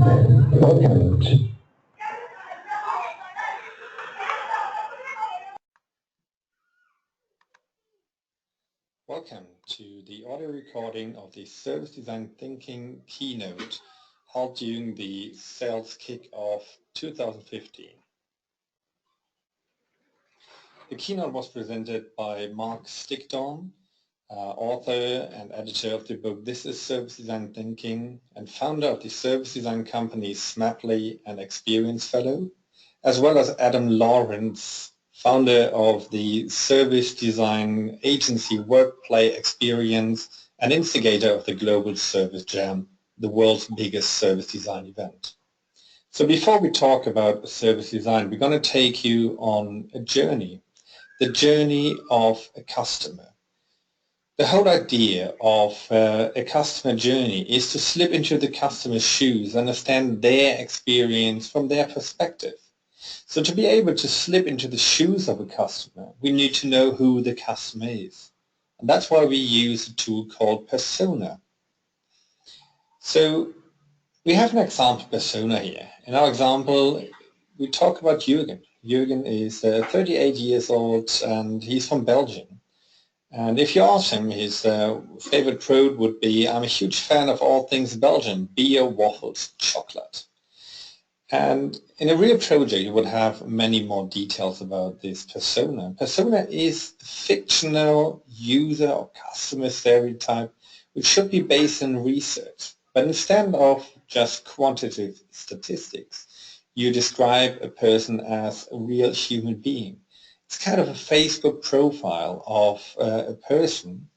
Welcome to the audio recording of the Service Design Thinking keynote held during the Sales Kickoff 2015. The keynote was presented by Mark Stickdorn, author and editor of the book This is Service Design Thinking and founder of the service design companies Smapley and Experience Fellow, as well as Adam Lawrence, founder of the service design agency Workplay Experience and instigator of the Global Service Jam, the world's biggest service design event. So before we talk about service design, we're going to take you on a journey, the journey of a customer. The whole idea of a customer journey is to slip into the customer's shoes, understand their experience from their perspective. So to be able to slip into the shoes of a customer, we need to know who the customer is. And that's why we use a tool called Persona. So we have an example persona here. In our example, we talk about Jürgen. Jürgen is 38 years old and he's from Belgium. And if you ask him, his favorite quote would be, "I'm a huge fan of all things Belgian, beer, waffles, chocolate." And in a real project, you would have many more details about this persona. Persona is a fictional user or customer stereotype which should be based on research. But instead of just quantitative statistics, you describe a person as a real human being. It's kind of a Facebook profile of a person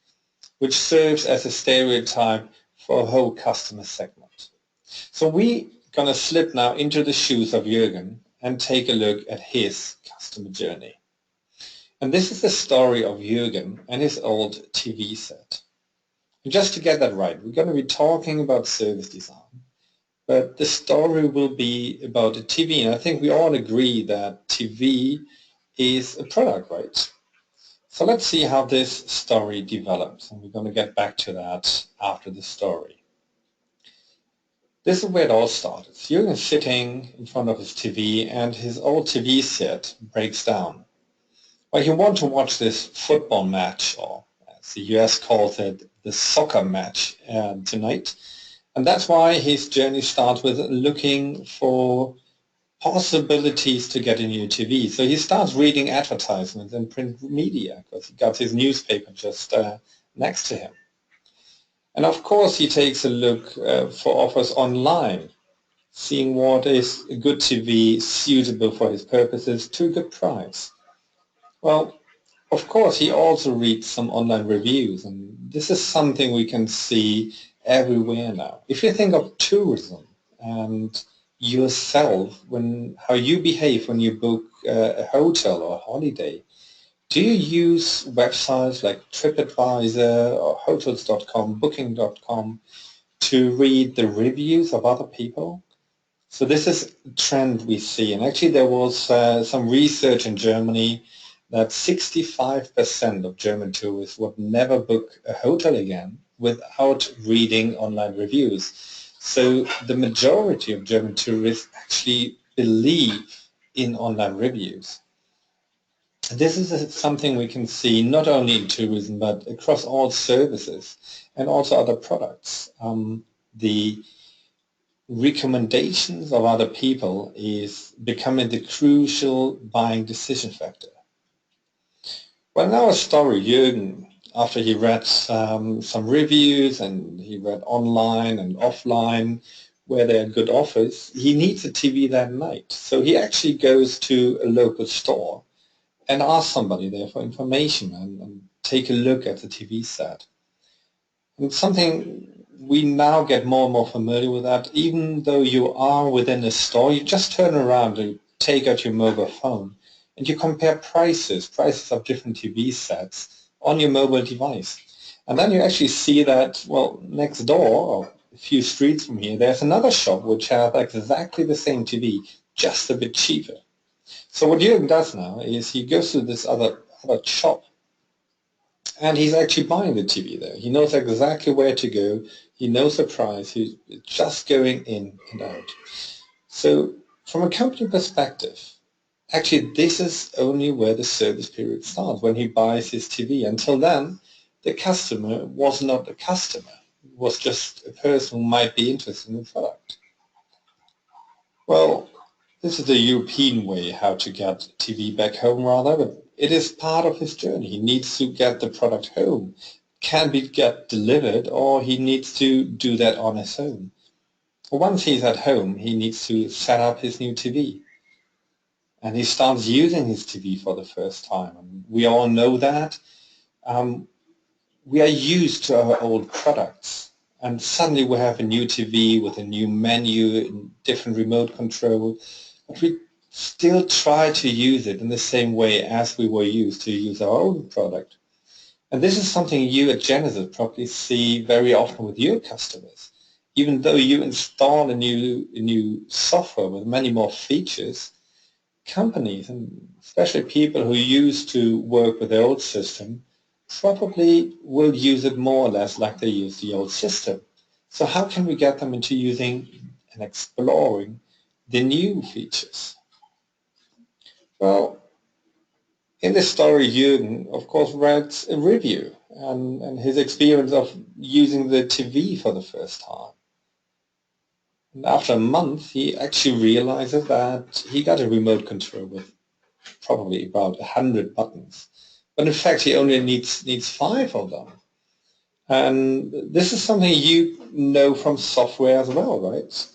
which serves as a stereotype for a whole customer segment. So we're going to slip now into the shoes of Jürgen and take a look at his customer journey. And this is the story of Jürgen and his old TV set. And just to get that right, we're going to be talking about service design, but the story will be about a TV. And I think we all agree that TV is a product, right? So let's see how this story develops, and we're going to get back to that after the story. This is where it all started. Jürgen is sitting in front of his TV and his old TV set breaks down. Well, he wants to watch this football match, or as the US calls it, the soccer match tonight. And that's why his journey starts with looking for possibilities to get a new TV. So he starts reading advertisements in print media because he got his newspaper just next to him. And of course he takes a look for offers online, seeing what is a good TV suitable for his purposes to a good price. Well, of course he also reads some online reviews, and this is something we can see everywhere now. If you think of tourism and yourself, how you behave when you book a hotel or a holiday, do you use websites like TripAdvisor or Hotels.com, Booking.com to read the reviews of other people? So this is a trend we see, and actually there was some research in Germany that 65% of German tourists would never book a hotel again without reading online reviews. So the majority of German tourists actually believe in online reviews. This is something we can see not only in tourism but across all services and also other products. The recommendations of other people is becoming the crucial buying decision factor. Well, in our story, Jürgen, after he read some reviews and he read online and offline where there are good offers, he needs a TV that night. So he actually goes to a local store and asks somebody there for information and take a look at the TV set. And it's something we now get more and more familiar with that. Even though you are within a store, you just turn around and take out your mobile phone and you compare prices of different TV sets on your mobile device. And then you actually see that, well, next door, or a few streets from here, there's another shop which has exactly the same TV, just a bit cheaper. So what Jürgen does now is he goes to this other shop and he's actually buying the TV there. He knows exactly where to go. He knows the price. He's just going in and out. So from a company perspective, actually this is only where the service period starts, when he buys his TV. Until then, the customer was not a customer. It was just a person who might be interested in the product. Well, this is the European way how to get TV back home rather, but it is part of his journey. He needs to get the product home. Can be get delivered, or he needs to do that on his own. Once he's at home, he needs to set up his new TV. And he starts using his TV for the first time. And we all know that. We are used to our old products. And suddenly we have a new TV with a new menu, different remote control. But we still try to use it in the same way as we were used to use our own product. And this is something you at Genesys probably see very often with your customers. Even though you install a new software with many more features, companies, and especially people who used to work with the old system, probably will use it more or less like they use the old system. So how can we get them into using and exploring the new features? Well, in this story, Jürgen, of course, read a review and his experience of using the TV for the first time. And after a month, he actually realizes that he got a remote control with probably about 100 buttons. But in fact, he only needs 5 of them. And this is something you know from software as well, right?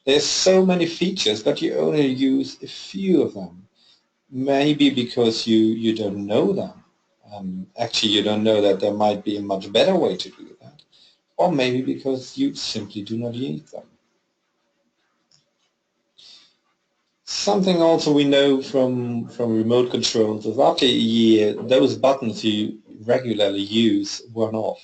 There's so many features, but you only use a few of them. Maybe because you don't know them. Actually, you don't know that there might be a much better way to do that. Or maybe because you simply do not use them. Something also we know from remote controls is after a year, those buttons you regularly use run off.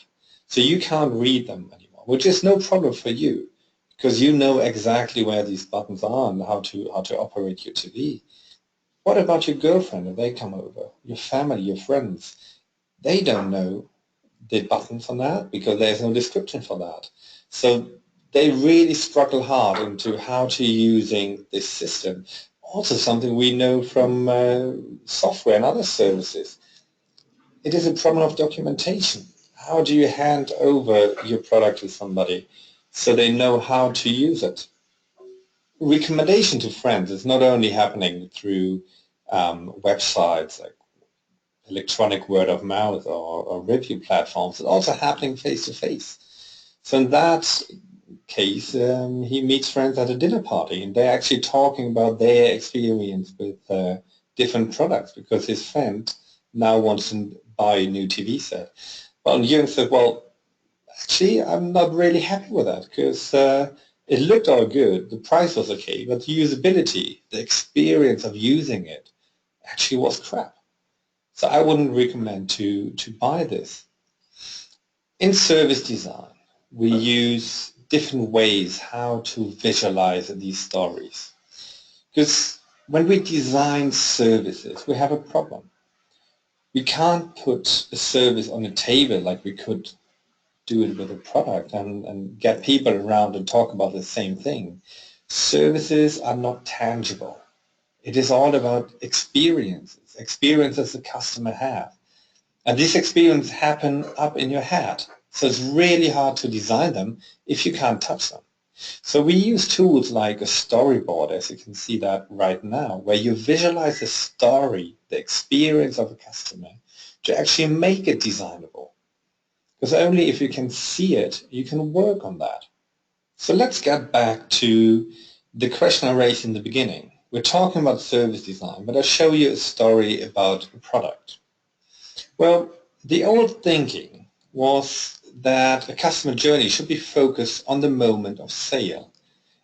So you can't read them anymore, which is no problem for you because you know exactly where these buttons are and how to operate your TV. What about your girlfriend if they come over? Your family, your friends? They don't know the buttons on that because there's no description for that. So they really struggle hard into how to using this system. Also something we know from software and other services. It is a problem of documentation. How do you hand over your product to somebody so they know how to use it? Recommendation to friends is not only happening through websites like electronic word of mouth or review platforms, it's also happening face to face. So in that case, he meets friends at a dinner party and they're actually talking about their experience with different products because his friend now wants to buy a new TV set. Well, Jürgen said, well, actually, I'm not really happy with that because it looked all good, the price was okay, but the usability, the experience of using it actually was crap. So I wouldn't recommend to buy this. In service design, we use different ways how to visualize these stories. Because when we design services, we have a problem. We can't put a service on a table like we could do it with a product and get people around and talk about the same thing. Services are not tangible. It is all about experiences the customer have. And these experiences happen up in your head. So it's really hard to design them if you can't touch them. So we use tools like a storyboard, as you can see that right now, where you visualize the story, the experience of a customer, to actually make it designable. Because only if you can see it, you can work on that. So let's get back to the question I raised in the beginning. We're talking about service design, but I'll show you a story about a product. Well, the old thinking was that a customer journey should be focused on the moment of sale.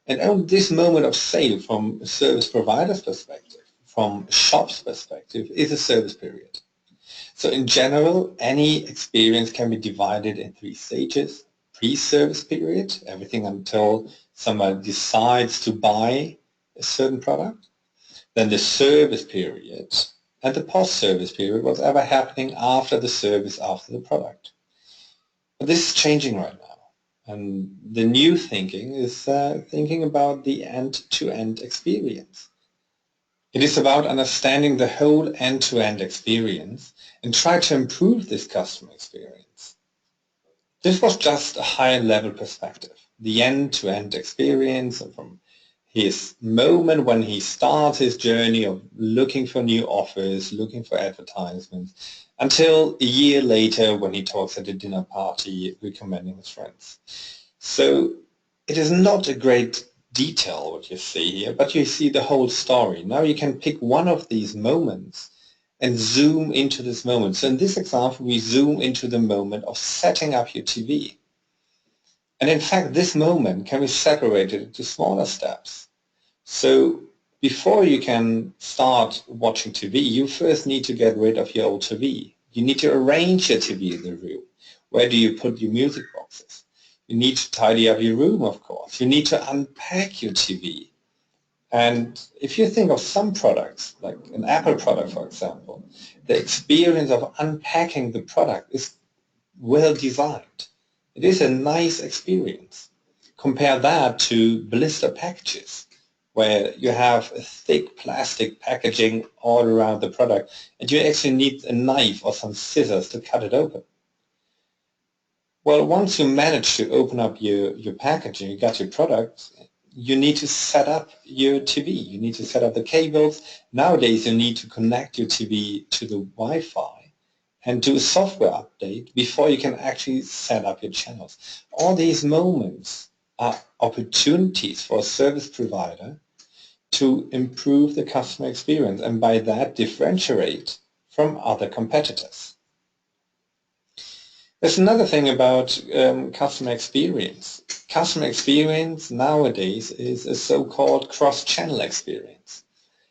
And on this moment of sale from a service provider's perspective, from a shop's perspective, is a service period. So in general, any experience can be divided in 3 stages. Pre-service period, everything until somebody decides to buy a certain product. Then the service period, and the post-service period, what's ever happening after the service, after the product. But this is changing right now. And the new thinking is thinking about the end-to-end experience. It is about understanding the whole end-to-end experience and try to improve this customer experience. This was just a high-level perspective, the end-to-end experience from his moment when he starts his journey of looking for new offers, looking for advertisements, until a year later when he talks at a dinner party recommending his friends. So it is not a great detail what you see here, but you see the whole story. Now you can pick one of these moments and zoom into this moment. So in this example, we zoom into the moment of setting up your TV. And in fact, this moment can be separated into smaller steps. So before you can start watching TV, you first need to get rid of your old TV. You need to arrange your TV in the room. Where do you put your music boxes? You need to tidy up your room, of course. You need to unpack your TV. And if you think of some products, like an Apple product, for example, the experience of unpacking the product is well designed. It is a nice experience. Compare that to blister packages, where you have a thick plastic packaging all around the product, and you actually need a knife or some scissors to cut it open. Well, once you manage to open up your packaging, you got your product, you need to set up your TV. You need to set up the cables. Nowadays, you need to connect your TV to the Wi-Fi and do a software update before you can actually set up your channels. All these moments are opportunities for a service provider to improve the customer experience and by that differentiate from other competitors. There's another thing about customer experience. Customer experience nowadays is a so-called cross-channel experience.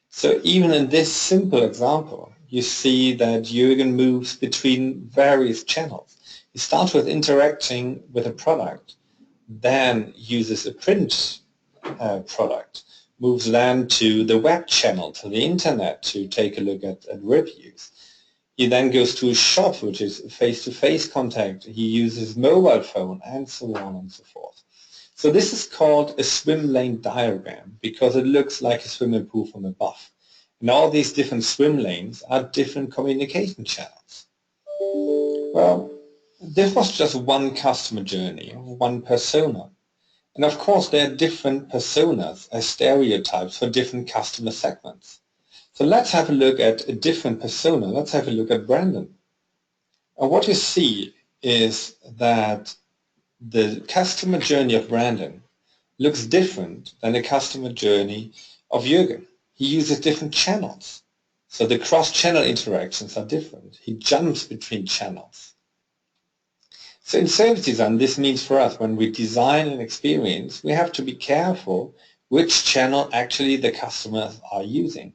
So even in this simple example, you see that Jürgen moves between various channels. He starts with interacting with a product, then uses a print product, moves then to the web channel, to the internet to take a look at reviews. He then goes to a shop, which is face-to-face contact. He uses mobile phone and so on and so forth. So this is called a swim lane diagram because it looks like a swimming pool from above. And all these different swim lanes are different communication channels. Well, this was just one customer journey, one persona. And of course, there are different personas as stereotypes for different customer segments. So let's have a look at a different persona. Let's have a look at Brandon. And what you see is that the customer journey of Brandon looks different than the customer journey of Jürgen. He uses different channels. So the cross-channel interactions are different. He jumps between channels. So in service design, this means for us, when we design an experience, we have to be careful which channel actually the customers are using.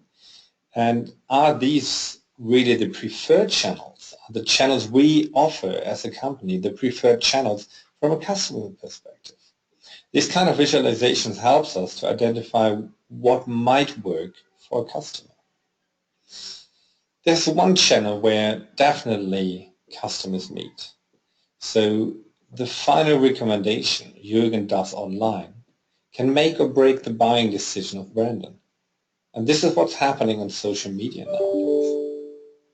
And are these really the preferred channels? Are the channels we offer as a company the preferred channels from a customer perspective? This kind of visualizations helps us to identify what might work for a customer. There's one channel where definitely customers meet. So the final recommendation Jürgen does online can make or break the buying decision of Brandon. And this is what's happening on social media nowadays.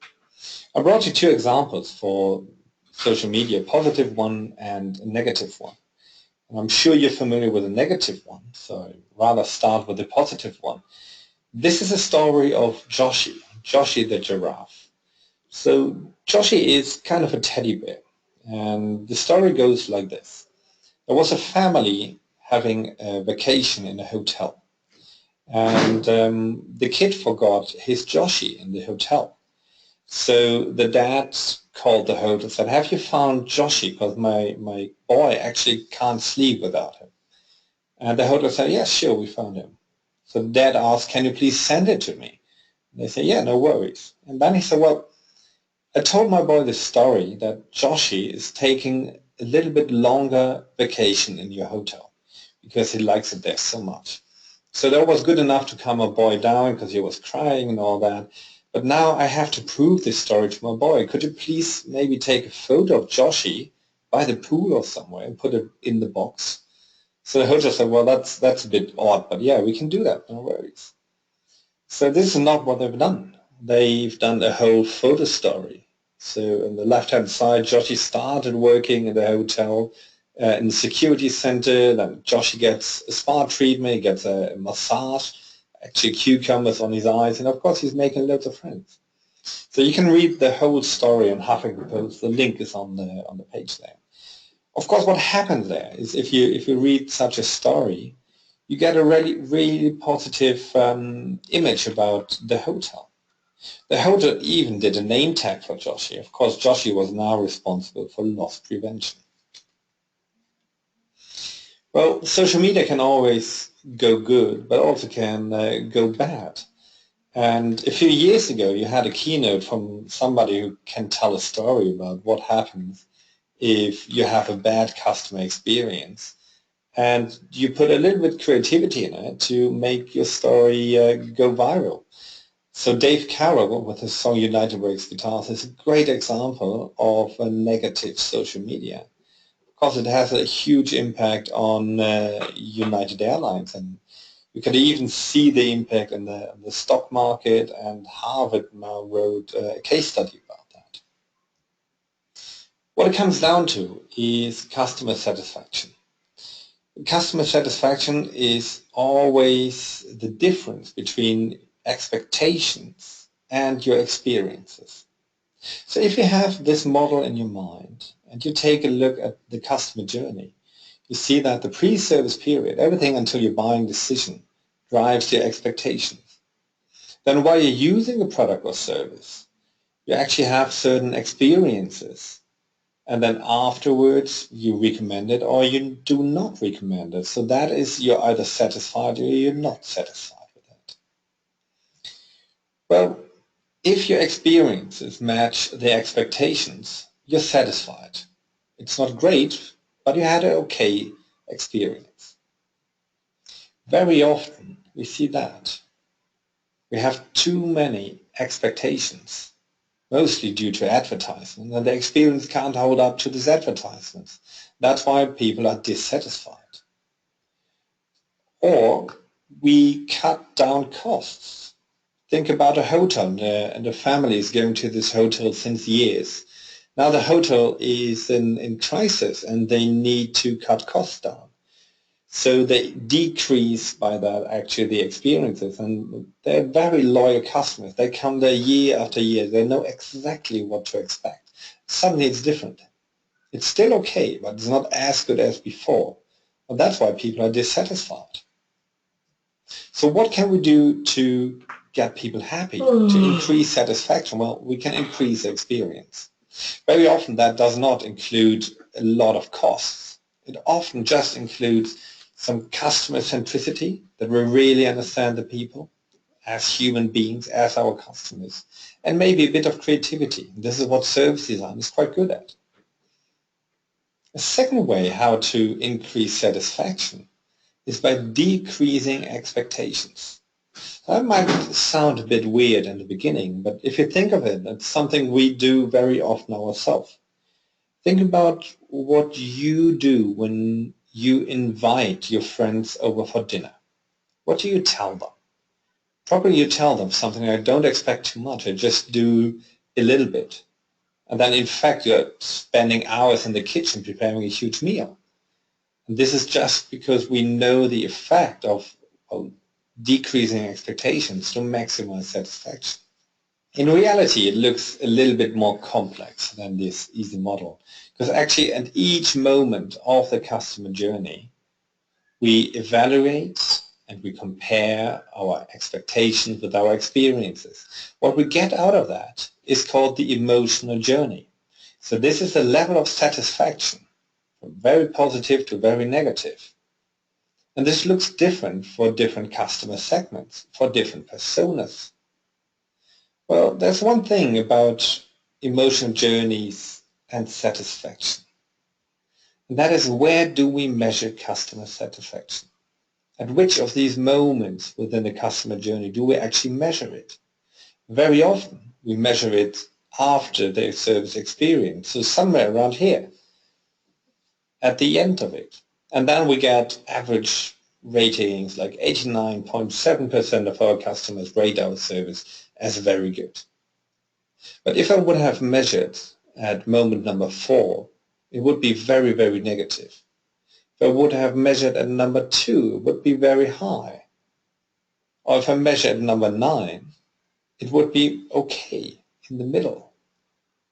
I brought you two examples for social media, a positive one and a negative one. And I'm sure you're familiar with the negative one, so I'd rather start with the positive one. This is a story of Joshi the giraffe. So Joshi is kind of a teddy bear. And the story goes like this. There was a family having a vacation in a hotel. And the kid forgot his Joshi in the hotel. So the dad called the hotel and said, have you found Joshi? Because my boy actually can't sleep without him. And the hotel said, yes, sure, we found him. So the dad asked, can you please send it to me? And they said, yeah, no worries. And then he said, well, I told my boy the story that Joshi is taking a little bit longer vacation in your hotel because he likes it there so much. So that was good enough to calm my boy down because he was crying and all that. But now I have to prove this story to my boy. Could you please maybe take a photo of Joshi by the pool or somewhere and put it in the box? So the hotel said, well, that's a bit odd, but yeah, we can do that, no worries. So this is not what they've done. They've done a whole photo story. So on the left-hand side, Joshi started working in the hotel in the security center. Then Joshi gets a spa treatment, he gets a massage, actually cucumbers on his eyes, and of course he's making loads of friends. So you can read the whole story on Huffington Post. The link is on the page there. Of course, what happens there is if you read such a story, you get a really positive image about the hotel. The hotel even did a name tag for Joshi. Of course, Joshi was now responsible for loss prevention. Well, social media can always go good, but also can go bad. And a few years ago, you had a keynote from somebody who can tell a story about what happens if you have a bad customer experience. And you put a little bit of creativity in it to make your story go viral. So Dave Carroll, with his song United Works Guitars, is a great example of a negative social media, because it has a huge impact on United Airlines. And you can even see the impact in the stock market, and Harvard now wrote a case study about that. What it comes down to is customer satisfaction. Customer satisfaction is always the difference between expectations and your experiences. So if you have this model in your mind and you take a look at the customer journey, you see that the pre-service period, everything until your buying decision, drives your expectations. Then while you're using a product or service, you actually have certain experiences, and then afterwards you recommend it or you do not recommend it. So that is, you're either satisfied or you're not satisfied with it. Well, if your experiences match the expectations, you're satisfied. It's not great, but you had an okay experience. Very often we see that we have too many expectations, mostly due to advertisement, and the experience can't hold up to these advertisements. That's why people are dissatisfied. Or we cut down costs. Think about a hotel, and the family is going to this hotel since years. Now the hotel is in crisis and they need to cut costs down. So they decrease by that actually the experiences, and they're very loyal customers. They come there year after year. They know exactly what to expect. Suddenly it's different. It's still okay, but it's not as good as before. And that's why people are dissatisfied. So what can we do to get people happy, to increase satisfaction? Well, we can increase experience. Very often that does not include a lot of costs. It often just includes some customer centricity, that we really understand the people as human beings, as our customers, and maybe a bit of creativity. This is what service design is quite good at. A second way how to increase satisfaction is by decreasing expectations. That might sound a bit weird in the beginning, but if you think of it, it's something we do very often ourselves. Think about what you do when you invite your friends over for dinner. What do you tell them? Probably you tell them something like, don't expect too much, I just do a little bit. And then in fact you're spending hours in the kitchen preparing a huge meal. And this is just because we know the effect of decreasing expectations to maximize satisfaction. In reality, it looks a little bit more complex than this easy model, because actually at each moment of the customer journey, we evaluate and we compare our expectations with our experiences. What we get out of that is called the emotional journey. So this is the level of satisfaction, from very positive to very negative. And this looks different for different customer segments, for different personas. Well, there's one thing about emotional journeys and satisfaction, and that is, where do we measure customer satisfaction? At which of these moments within the customer journey do we actually measure it? Very often we measure it after their service experience, so somewhere around here, at the end of it. And then we get average ratings, like 89.7% of our customers rate our service as very good. But if I would have measured at moment number 4, it would be very, very negative. If I would have measured at number 2, it would be very high. Or if I measure at number 9, it would be okay, in the middle.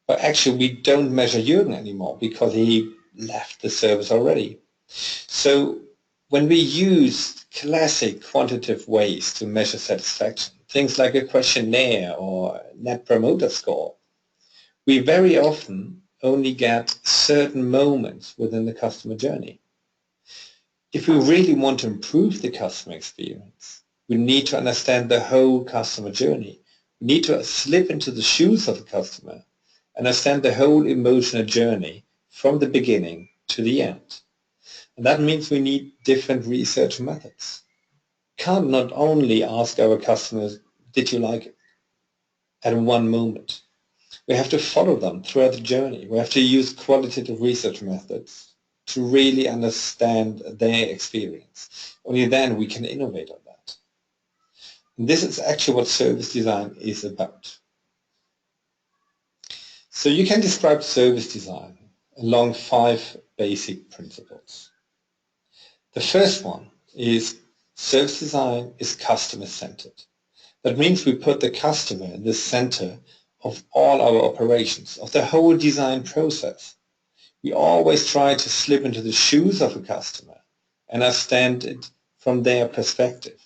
But actually we don't measure Jürgen anymore because he left the service already. So when we use classic quantitative ways to measure satisfaction, things like a questionnaire or net promoter score, we very often only get certain moments within the customer journey. If we really want to improve the customer experience, we need to understand the whole customer journey. We need to slip into the shoes of the customer, understand the whole emotional journey from the beginning to the end. And that means we need different research methods. We can't not only ask our customers, did you like it, at one moment. We have to follow them throughout the journey. We have to use qualitative research methods to really understand their experience. Only then we can innovate on that. And this is actually what service design is about. So you can describe service design along 5 basic principles. The first one is service design is customer-centered. That means we put the customer in the center of all our operations, of the whole design process. We always try to slip into the shoes of a customer and understand it from their perspective.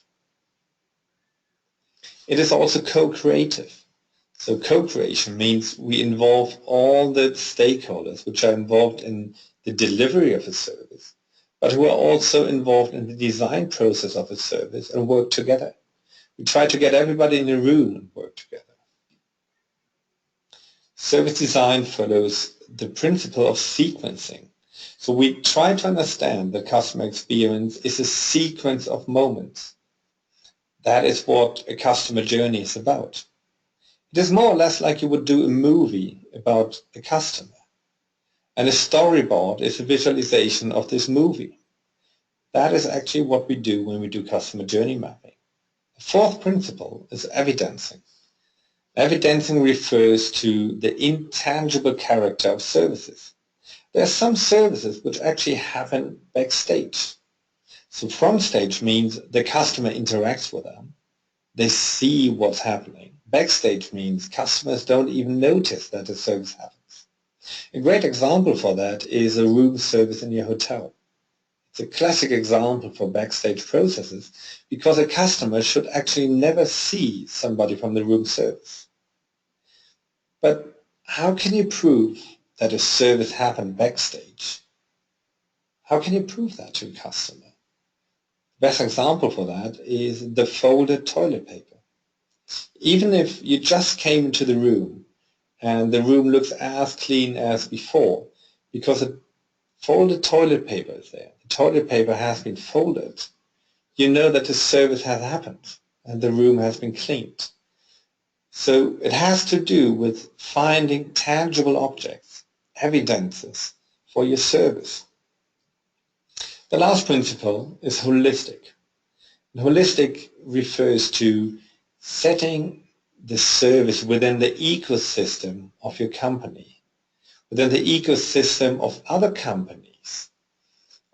It is also co-creative. So co-creation means we involve all the stakeholders which are involved in the delivery of a service, but who are also involved in the design process of a service and work together. We try to get everybody in the room and work together. Service design follows the principle of sequencing. So we try to understand the customer experience is a sequence of moments. That is what a customer journey is about. It is more or less like you would do a movie about a customer. And a storyboard is a visualization of this movie. That is actually what we do when we do customer journey mapping. The fourth principle is evidencing. Evidencing refers to the intangible character of services. There are some services which actually happen backstage. So front stage means the customer interacts with them. They see what's happening. Backstage means customers don't even notice that the service happens. A great example for that is a room service in your hotel. It's a classic example for backstage processes because a customer should actually never see somebody from the room service. But how can you prove that a service happened backstage? How can you prove that to a customer? The best example for that is the folded toilet paper. Even if you just came into the room and the room looks as clean as before, because a folded toilet paper is there, the toilet paper has been folded, you know that the service has happened and the room has been cleaned. So it has to do with finding tangible objects, evidences for your service. The last principle is holistic. And holistic refers to setting the service within the ecosystem of your company, within the ecosystem of other companies.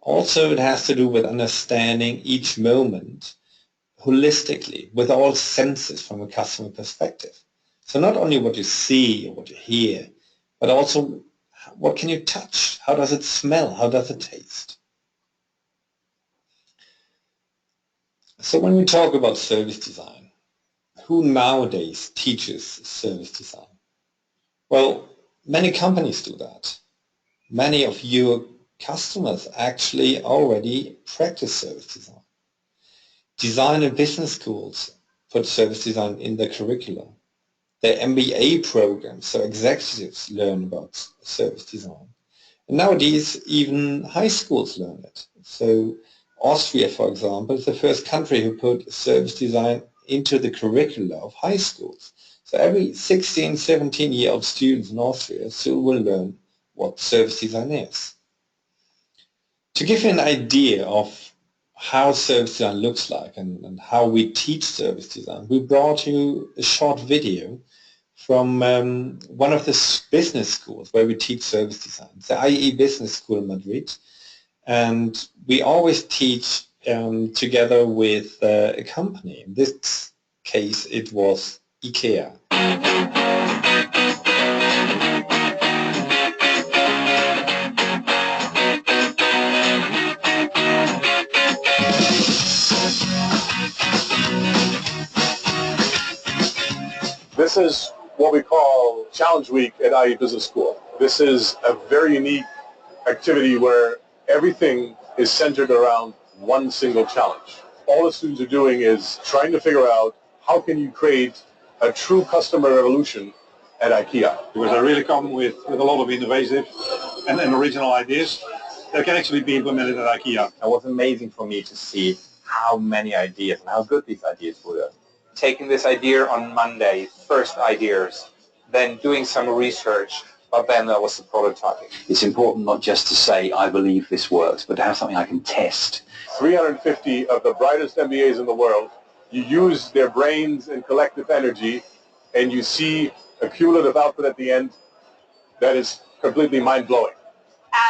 Also, it has to do with understanding each moment holistically, with all senses from a customer perspective. So not only what you see or what you hear, but also what can you touch? How does it smell? How does it taste? So when we talk about service design, who nowadays teaches service design? Well, many companies do that. Many of your customers actually already practice service design. Design and business schools put service design in their curriculum. Their MBA programs, so executives learn about service design. And nowadays, even high schools learn it. So Austria, for example, is the first country who put service design into the curricula of high schools. So every 16, 17-year-old student in Austria still will learn what service design is. To give you an idea of how service design looks like and how we teach service design, we brought you a short video from one of the business schools where we teach service design, the IE Business School in Madrid. And we always teach together with a company. In this case, it was IKEA. This is what we call Challenge Week at IE Business School. This is a very unique activity where everything is centered around one single challenge. All the students are doing is trying to figure out how can you create a true customer revolution at IKEA. Because I really come with a lot of innovative and original ideas that can actually be implemented at IKEA. It was amazing for me to see how many ideas and how good these ideas were. Taking this idea on Monday, first ideas, then doing some research, but then there was the prototyping. It's important not just to say, I believe this works, but to have something I can test. 350 of the brightest MBAs in the world, you use their brains and collective energy, and you see a cumulative output at the end that is completely mind-blowing.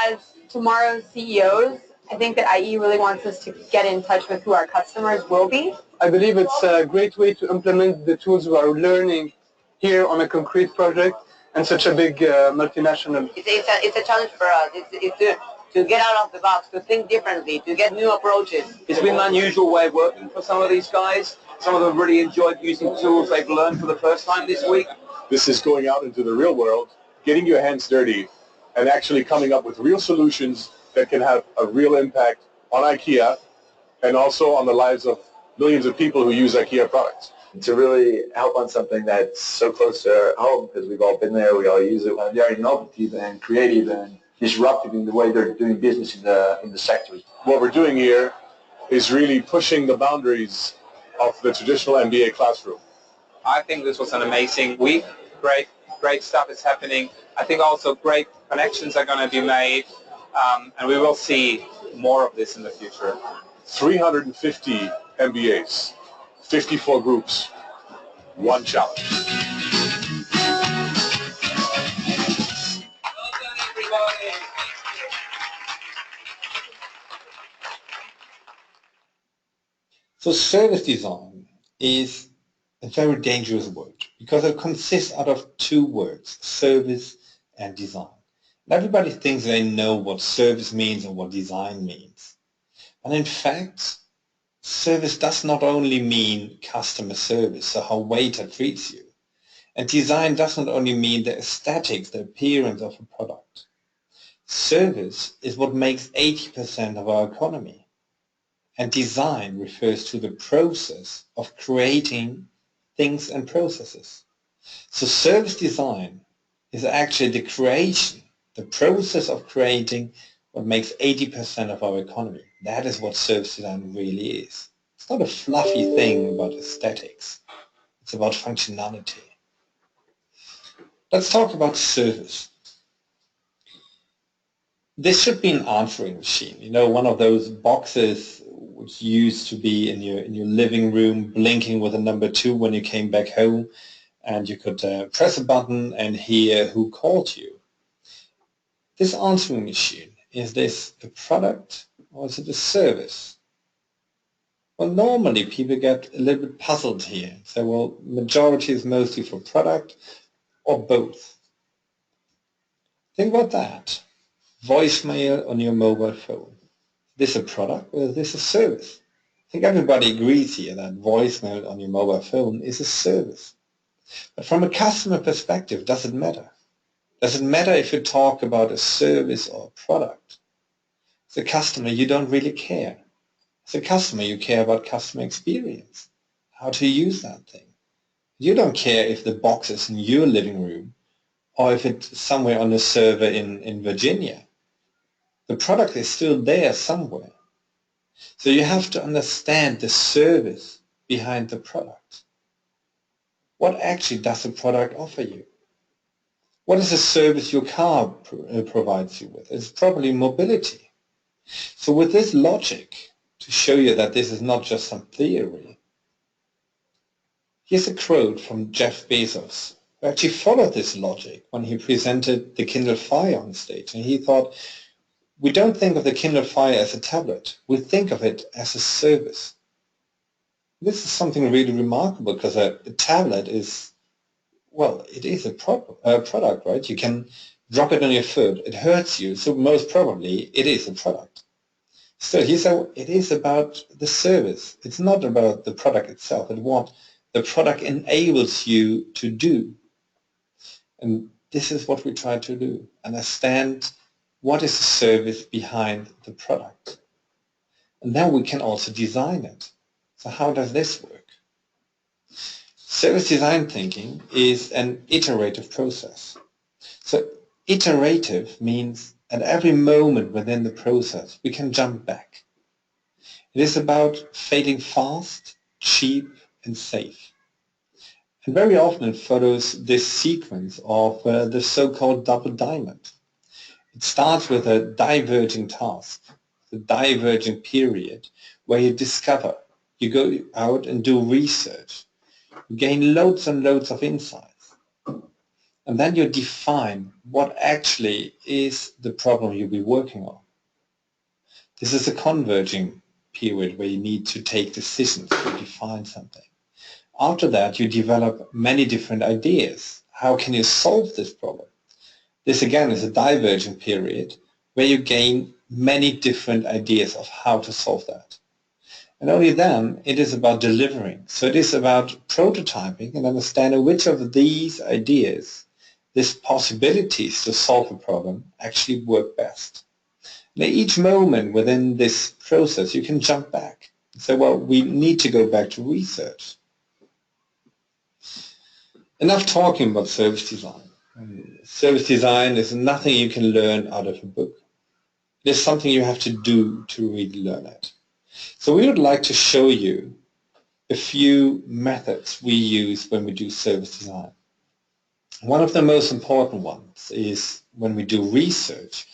As tomorrow's CEOs, I think that IE really wants us to get in touch with who our customers will be. I believe it's a great way to implement the tools we are learning here on a concrete project and such a big multinational. It's a challenge for us. It's to get out of the box, to think differently, to get new approaches. It's been an unusual way of working for some of these guys. Some of them really enjoyed using tools they've learned for the first time this week. This is going out into the real world, getting your hands dirty, and actually coming up with real solutions that can have a real impact on IKEA and also on the lives of millions of people who use IKEA products. To really help on something that's so close to home, because we've all been there, we all use it. They're innovative and creative and disruptive in the way they're doing business in the sector. What we're doing here is really pushing the boundaries of the traditional MBA classroom. I think this was an amazing week. Great stuff is happening. I think also great connections are going to be made, and we will see more of this in the future. 350 MBAs, 54 groups, one challenge. So service design is a very dangerous word because it consists out of two words, service and design. And everybody thinks they know what service means and what design means. And in fact, service does not only mean customer service, so how a waiter treats you. And design does not only mean the aesthetics, the appearance of a product. Service is what makes 80% of our economy. And design refers to the process of creating things and processes. So service design is actually the creation, the process of creating what makes 80% of our economy. That is what service design really is. It's not a fluffy thing about aesthetics. It's about functionality. Let's talk about service. This should be an answering machine, you know, one of those boxes which used to be in your living room, blinking with a number 2 when you came back home, and you could press a button and hear who called you. This answering machine, is this a product or is it a service? Well, normally people get a little bit puzzled here. So, well, majority is mostly for product or both. Think about that. Voicemail on your mobile phone. Is this a product or is this a service? I think everybody agrees here that voicemail on your mobile phone is a service. But from a customer perspective, does it matter? Does it matter if you talk about a service or a product? As a customer, you don't really care. As a customer, you care about customer experience, how to use that thing. You don't care if the box is in your living room or if it's somewhere on a server in Virginia. The product is still there somewhere. So you have to understand the service behind the product. what actually does the product offer you? What is the service your car provides you with? It's probably mobility. So with this logic, to show you that this is not just some theory, here's a quote from Jeff Bezos, who actually followed this logic when he presented the Kindle Fire on stage. And he thought, we don't think of the Kindle Fire as a tablet. We think of it as a service. This is something really remarkable because a tablet is, well, it is a product, right? You can drop it on your foot. It hurts you, so most probably it is a product. So he said it is about the service. It's not about the product itself. It's what the product enables you to do. And this is what we try to do. Understand what is the service behind the product. And then we can also design it. So how does this work? Service design thinking is an iterative process. So iterative means at every moment within the process, we can jump back. It is about failing fast, cheap, and safe. And very often it follows this sequence of the so-called double diamond. It starts with a diverging task, the diverging period, where you discover, you go out and do research, you gain loads and loads of insights, and then you define what actually is the problem you'll be working on. This is a converging period where you need to take decisions to define something. After that, you develop many different ideas. How can you solve this problem? This again is a diverging period where you gain many different ideas of how to solve that. And only then it is about delivering. So it is about prototyping and understanding which of these ideas, these possibilities to solve a problem actually work best. And at each moment within this process you can jump back and say, well, we need to go back to research. Enough talking about service design. Service design is nothing you can learn out of a book. It is something you have to do to really learn it. So we would like to show you a few methods we use when we do service design. One of the most important ones is when we do research,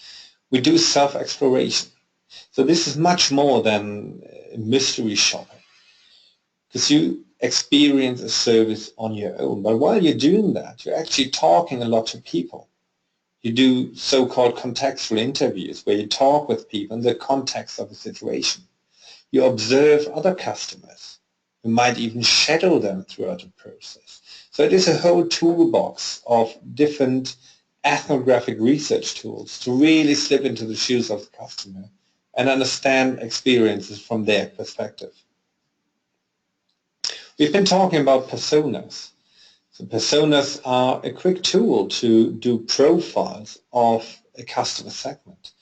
we do self-exploration. So this is much more than mystery shopping, because you experience a service on your own. But while you're doing that, you're actually talking a lot to people. You do so-called contextual interviews where you talk with people in the context of a situation. You observe other customers. You might even shadow them throughout the process. So it is a whole toolbox of different ethnographic research tools to really slip into the shoes of the customer and understand experiences from their perspective. We've been talking about personas. So personas are a quick tool to do profiles of a customer segment.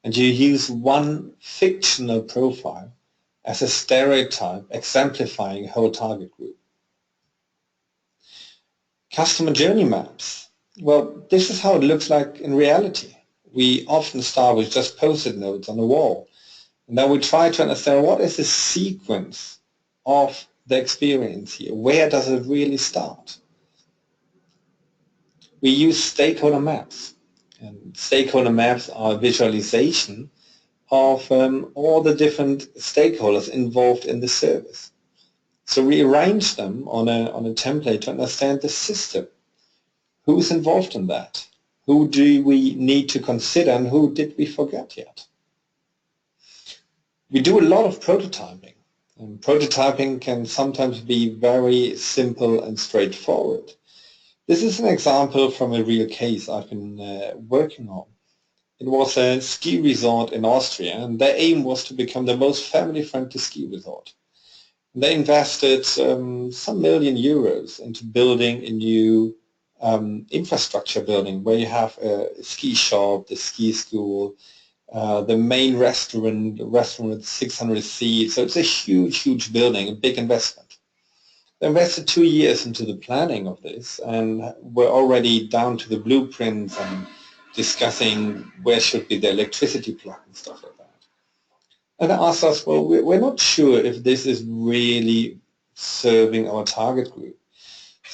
And you use one fictional profile as a stereotype exemplifying a whole target group. Customer journey maps. Well, this is how it looks like in reality. We often start with just post-it notes on the wall. And then we try to understand what is the sequence of the experience here. Where does it really start? We use stakeholder maps. And stakeholder maps are a visualization of all the different stakeholders involved in the service. So we arrange them on a template to understand the system. Who's involved in that? Who do we need to consider and who did we forget yet? We do a lot of prototyping. And prototyping can sometimes be very simple and straightforward. This is an example from a real case I've been working on. It was a ski resort in Austria, and their aim was to become the most family-friendly ski resort. And they invested some million euros into building a new infrastructure building where you have a ski shop, the ski school, the main restaurant with 600 seats. So it's a huge, huge building, a big investment. They invested 2 years into the planning of this and were already down to the blueprints and discussing where should be the electricity plug and stuff like that. And they asked us, well, we're not sure if this is really serving our target group.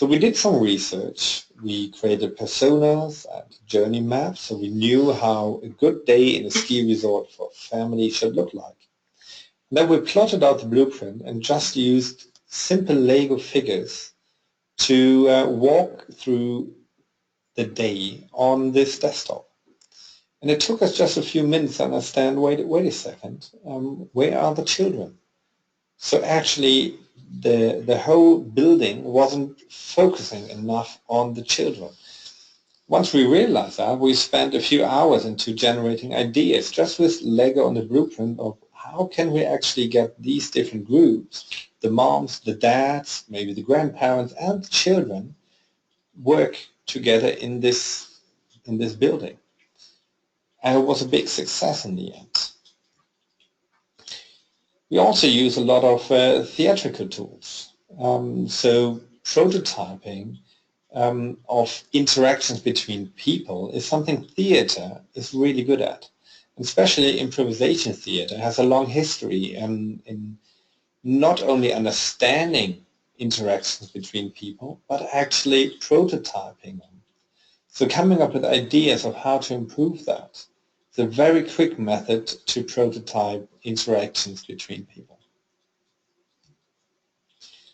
So we did some research. We created personas and journey maps, so we knew how a good day in a ski resort for a family should look like. And then we plotted out the blueprint and just used simple Lego figures to walk through the day on this desktop. And it took us just a few minutes to understand, wait a second, where are the children? So actually the whole building wasn't focusing enough on the children. Once we realized that, we spent a few hours into generating ideas just with Lego on the blueprint of how can we actually get these different groups, the moms, the dads, maybe the grandparents and the children, work together in this building. And it was a big success in the end. We also use a lot of theatrical tools. So prototyping of interactions between people is something theater is really good at. Especially improvisation theater has a long history in not only understanding interactions between people, but actually prototyping them. So coming up with ideas of how to improve that. It's a very quick method to prototype interactions between people.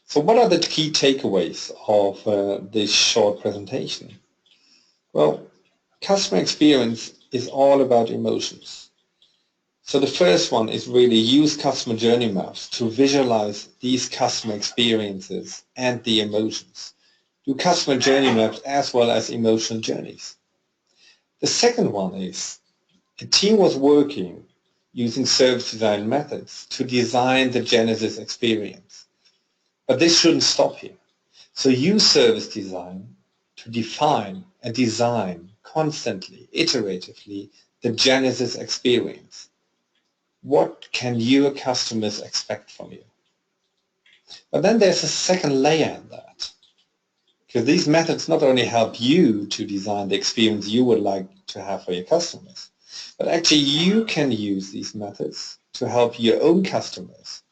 So what are the key takeaways of this short presentation? Well, customer experience is all about emotions. So the first one is really use customer journey maps to visualize these customer experiences and the emotions. Do customer journey maps as well as emotional journeys. The second one is the team was working using service design methods to design the Genesys experience. But this shouldn't stop here. So use service design to define and design constantly, iteratively, the Genesys experience. What can your customers expect from you? But then there's a second layer in that. Because these methods not only help you to design the experience you would like to have for your customers, but actually you can use these methods to help your own customers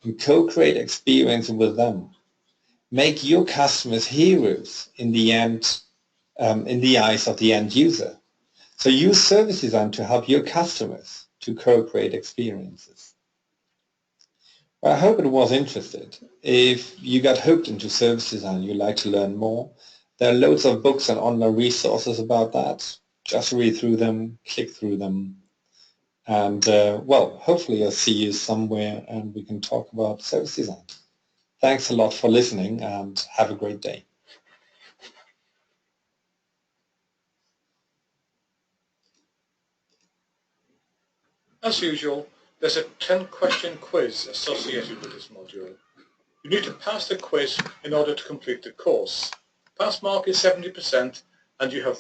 and co-create experience with them. Make your customers heroes in the end, in the eyes of the end user. So use service design to help your customers to co-create experiences. Well, I hope it was interesting. If you got hooked into service design, you'd like to learn more, there are loads of books and online resources about that. Just read through them, click through them, and well, hopefully I'll see you somewhere and we can talk about service design. Thanks a lot for listening and have a great day. As usual, there's a 10-question quiz associated with this module. You need to pass the quiz in order to complete the course. Pass mark is 70% and you have